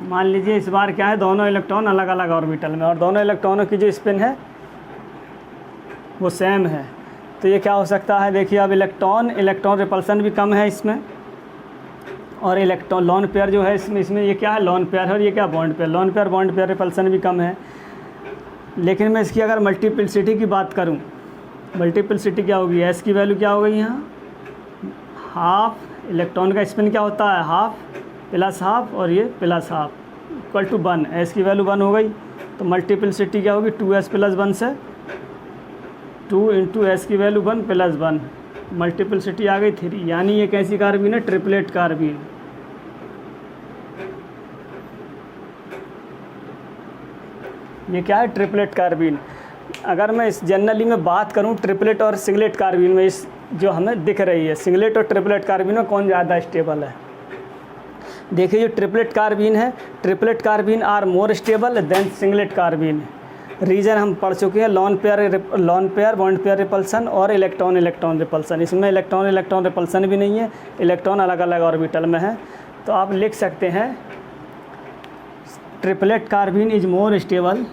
मान लीजिए इस बार क्या है, दोनों इलेक्ट्रॉन अलग अलग ऑर्बिटल में, और दोनों इलेक्ट्रॉनों की जो स्पिन है वो सेम है। तो ये क्या हो सकता है? देखिए अब इलेक्ट्रॉन रिपल्सन भी कम है इसमें, और इलेक्ट्रॉन लॉन पेयर जो है इसमें ये क्या है? लॉन पेयर है, और ये क्या? Bond pair. Lawn pair bond pair repulsion भी कम है। लेकिन मैं इसकी अगर मल्टीप्लिसिटी की बात करूं, मल्टीप्लिसिटी क्या होगी? एस की वैल्यू क्या हो गई यहाँ? हाफ, इलेक्ट्रॉन का स्पिन क्या होता है? हाफ प्लस हाफ, और ये plus half equal to 1। S की वैल्यू 1 हो गई, तो मल्टीप्लिसिटी क्या होगी? 2s+1 से 2 × s की वैल्यू 1 + 1, मल्टीप्लिसिटी आ गई 3। यानी ये कैसी कार्बीन है? Triplet carbene. ये क्या है? Triplet carbene. अगर मैं इस जनरली में बात करूं ट्रिपलेट और सिंगलेट कार्बीन में, इस जो हमें दिख रही है सिंगलेट और ट्रिपलेट कार्बीन में कौन ज़्यादा स्टेबल है? देखिए जो ट्रिपलेट कार्बीन है, triplet carbene are more stable than singlet carbene. Reason हम पढ़ चुके हैं, lone pair bond pair repulsion और इलेक्ट्रॉन रिपल्सन। इसमें इलेक्ट्रॉन रिपल्सन भी नहीं है, इलेक्ट्रॉन अलग अलग ऑर्बिटल में है। तो आप लिख सकते हैं triplet carbene is more stable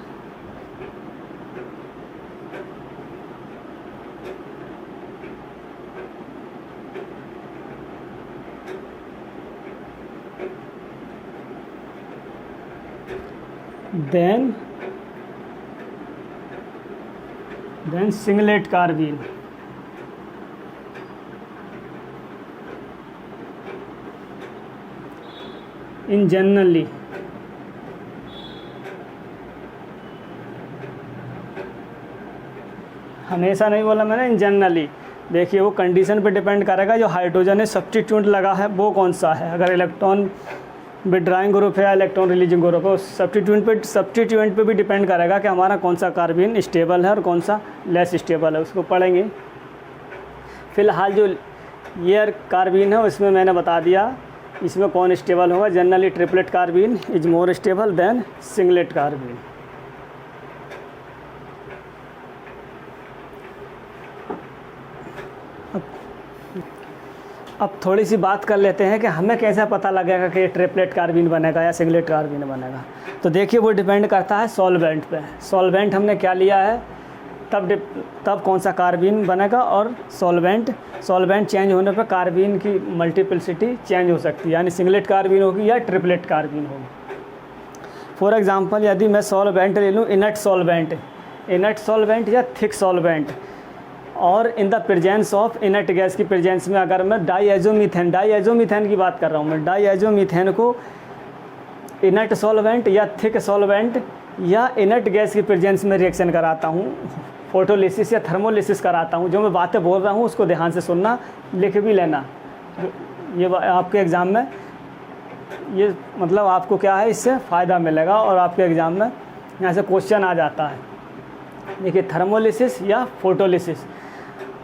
than singlet carbene. In generally हमेशा नहीं बोला मैंने, इन जनरली। देखिए वो कंडीशन पे डिपेंड करेगा, जो हाइड्रोजन है सब्स्टिट्यूट लगा है वो कौन सा है। अगर इलेक्ट्रॉन विड्राइंग ग्रुप है या इलेक्ट्रॉन रिलीजिंग ग्रुप है, सब्स्टिट्यूएंट पे भी डिपेंड करेगा कि हमारा कौन सा कार्बीन स्टेबल है और कौन सा लेस स्टेबल है, उसको पढ़ेंगे। फ़िलहाल जो ये कार्बीन है उसमें मैंने बता दिया इसमें कौन स्टेबल होगा। Generally triplet carbene is more stable than singlet carbene. अब थोड़ी सी बात कर लेते हैं कि हमें कैसे पता लगेगा कि ये ट्रिपलेट कार्बीन बनेगा या सिंगलेट कार्बीन बनेगा। तो देखिए वो डिपेंड करता है सॉल्वेंट पे। सॉल्वेंट हमने क्या लिया है तब कौन सा कार्बीन बनेगा, और सॉल्वेंट चेंज होने पर कार्बीन की मल्टीप्लिसिटी चेंज हो सकती है, यानी सिंगलेट कार्बीन होगी या ट्रिपलेट कार्बीन होगी। फॉर एग्जांपल यदि मैं सॉल्वेंट ले लूँ, इनर्ट सॉल्वेंट या थिक सॉल्वेंट, और इन the presence of inert gas की प्रेजेंस में अगर मैं डाईएजोमीथेन की बात कर रहा हूँ, मैं डाईएजोमीथेन को इनर्ट सॉल्वेंट या थिक सॉल्वेंट या इनर्ट गैस की प्रेजेंस में रिएक्शन कराता हूँ, फोटोलिसिस या थर्मोलिसिस कराता हूँ। जो मैं बातें बोल रहा हूँ उसको ध्यान से सुनना, लिख भी लेना। ये आपके एग्ज़ाम में ये मतलब आपको क्या है, इससे फ़ायदा मिलेगा और आपके एग्ज़ाम में यहाँ से क्वेश्चन आ जाता है। देखिए थर्मोलिसिस या फोटोलिसिस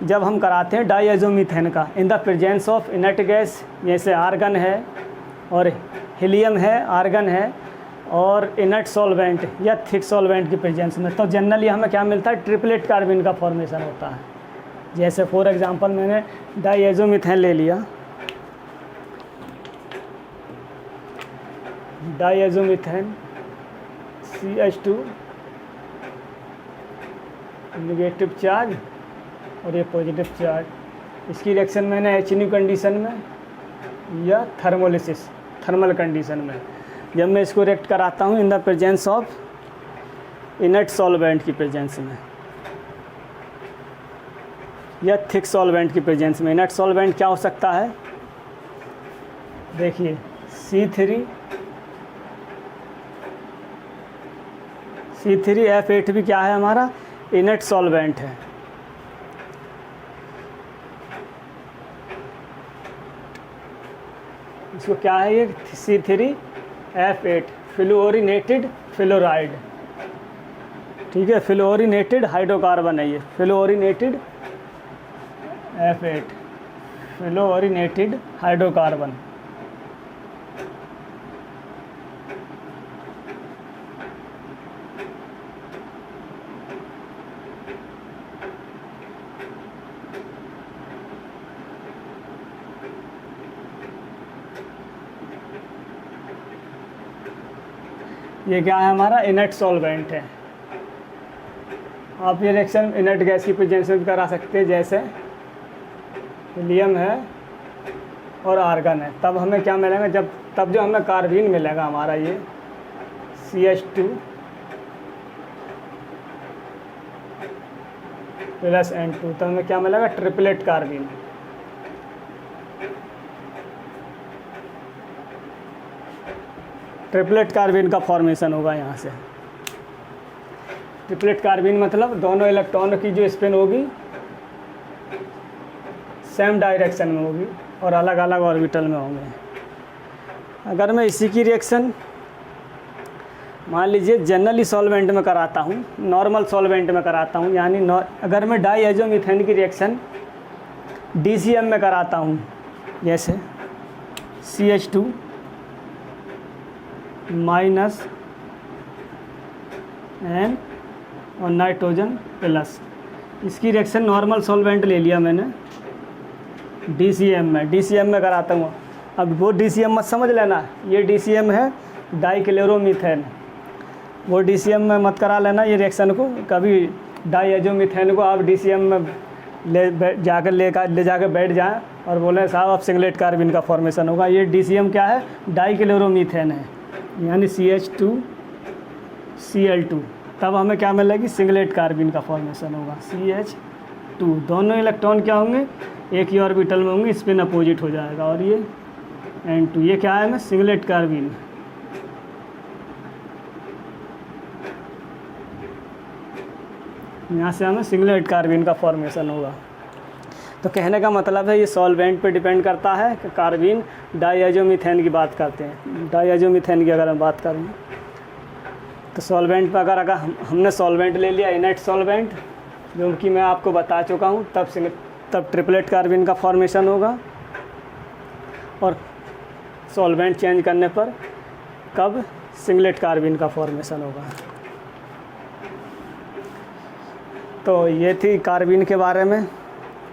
जब हम कराते हैं डाईएजोमीथेन का इन the presence of inert gas, जैसे आर्गन है और हीलियम है, आर्गन है और इनर्ट सॉल्वेंट या थिक सॉल्वेंट की प्रेजेंस में, तो जनरली हमें क्या मिलता है? ट्रिपलेट कार्बीन का फॉर्मेशन होता है। जैसे फॉर एग्जांपल मैंने डाईएजोमीथेन ले लिया, डाईएजोमीथेन CH2 नेगेटिव चार्ज और ये पॉजिटिव चार्ज, इसकी रिएक्शन मैंने HNO कंडीशन में या थर्मल कंडीशन में जब मैं इसको रिएक्ट कराता हूँ इन the presence of inert solvent की प्रेजेंस में या थिक सॉल्वेंट की प्रेजेंस में। इनर्ट सॉल्वेंट क्या हो सकता है? देखिए C3F8 भी क्या है हमारा? इनर्ट सॉल्वेंट है। इसको क्या है ये C3F8 फ्लोरिनेटेड फ्लोराइड, ठीक है, फ्लोरिनेटेड हाइड्रोकार्बन है ये, फ्लोरिनेटेड F8 फ्लोरिनेटेड हाइड्रोकार्बन। ये क्या है हमारा इनर्ट सॉल्वेंट है। आप ये रिएक्शन इनर्ट गैस की प्रेजेंस में भी करा सकते हैं, जैसे हीलियम है और आर्गन है। तब हमें क्या मिलेगा, तब जो हमें कार्बीन मिलेगा हमारा ये CH2 प्लस N2, तब हमें क्या मिलेगा, ट्रिपलेट कार्बीन। ट्रिपलेट कार्बीन का फॉर्मेशन होगा यहाँ से। ट्रिपलेट कार्बीन मतलब दोनों इलेक्ट्रॉन की जो स्पिन होगी सेम डायरेक्शन में होगी और अलग अलग ऑर्बिटल में होंगे। अगर मैं इसी की रिएक्शन मान लीजिए जनरली सॉल्वेंट में कराता हूँ, नॉर्मल सॉल्वेंट में कराता हूँ, यानी अगर मैं डाईएजोमीथेन की रिएक्शन DCM में कराता हूँ, जैसे CH2 माइनस N और नाइट्रोजन प्लस, इसकी रिएक्शन नॉर्मल सॉल्वेंट ले लिया मैंने DCM में कराता हूँ। अब वो DCM मत समझ लेना, ये DCM है डाईक्लोरोमीथेन, वो DCM में मत करा लेना ये रिएक्शन को। कभी डाईएजोमीथेन को आप DCM में ले जाकर बैठ जाएं और बोलें साहब अब सिंगलेट कार्बन का फॉर्मेशन होगा। ये DCM क्या है, डाईक्लोरोमीथेन है, यानी CH2Cl2, तब हमें क्या मिलेगी, सिंगलेट कार्बन का फॉर्मेशन होगा CH2। दोनों इलेक्ट्रॉन क्या होंगे, एक ही ऑर्बिटल में होंगे, स्पिन अपोजिट हो जाएगा, और ये N2, ये क्या है हमें, सिंगलेट कार्बन। यहाँ से हमें सिंगलेट कार्बन का फॉर्मेशन होगा। तो कहने का मतलब है ये सॉल्वेंट पे डिपेंड करता है कि कार्बन डाईएजोमीथेन की बात करते हैं। डाईएजोमीथेन की अगर हम बात करें तो सॉल्वेंट पर अगर हमने सॉल्वेंट ले लिया इनर्ट सॉल्वेंट, जो कि मैं आपको बता चुका हूँ, तब ट्रिपलेट कार्बन का फॉर्मेशन होगा, और सॉल्वेंट चेंज करने पर कब सिंगलेट कार्बन का फॉर्मेशन होगा। तो ये थी कार्बन के बारे में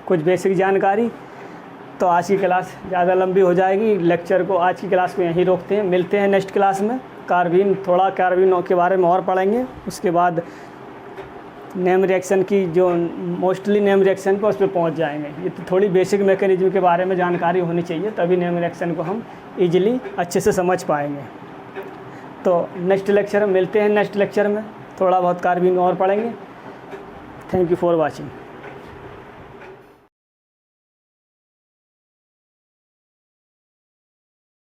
कुछ बेसिक जानकारी। तो आज की क्लास ज़्यादा लंबी हो जाएगी, लेक्चर को आज की क्लास में यहीं रोकते हैं, मिलते हैं नेक्स्ट क्लास में। कार्बन के बारे में और पढ़ेंगे, उसके बाद नेम रिएक्शन की जो मोस्टली नेम रिएक्शन पर उस पर पहुँच जाएंगे। ये तो थोड़ी बेसिक मैकेनिज्म के बारे में जानकारी होनी चाहिए, तभी नेम रिएक्शन को हम ईजिली अच्छे से समझ पाएंगे। तो नेक्स्ट लेक्चर में मिलते हैं, नेक्स्ट लेक्चर में थोड़ा बहुत कार्बन और पढ़ेंगे। Thank you for watching.